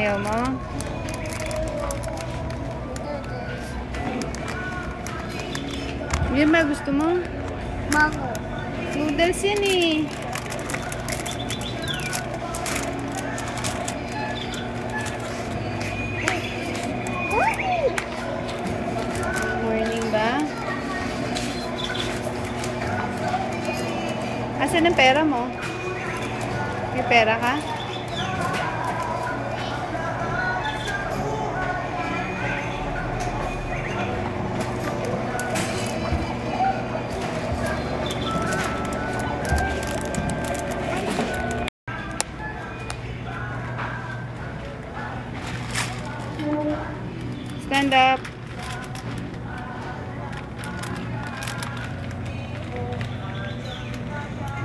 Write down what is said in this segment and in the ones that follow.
Ayaw mo? Yan ba gusto mo? Mango. Noodles yan eh. Morning ba? Asan ang pera mo? May pera ka? Stand up.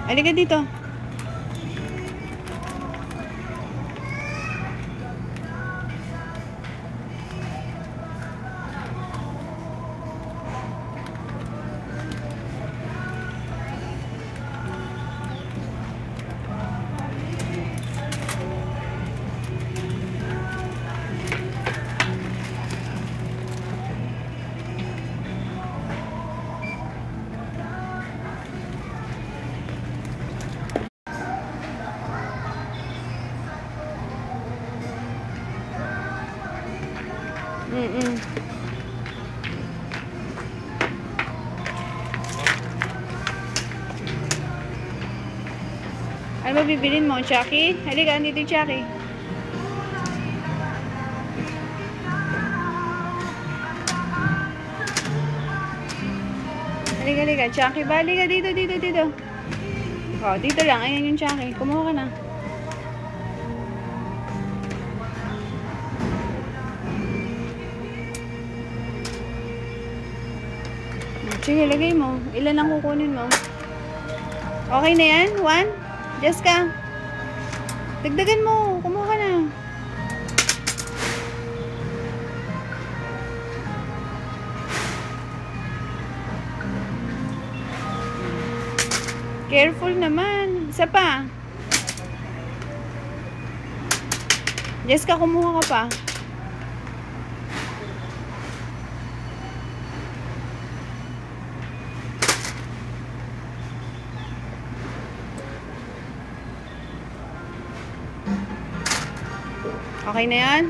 Halika dito. Ano ba bibilin mo, Chucky? Halika, andito yung Chucky. Halika, halika. Chucky ba? Halika, dito. Oh, dito lang. Ayan yung Chucky. Kumuha ka na. Sige, lagay mo. Ilan ang kukunin mo? Okay na yan? 1? Jessica. Dagdagan mo. Kumuha ka na. Careful naman. Isa pa. Jessica, kumuha ka pa. Okay na yan?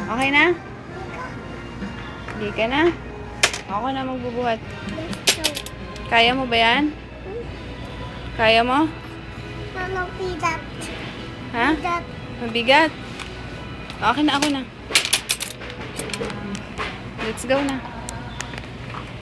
Okay na? Hindi ka na? Ako na magbubuhat. Kaya mo ba yan? Kaya mo? Mabigat. Ha? Mabigat? Okay na, ako na. Let's go na.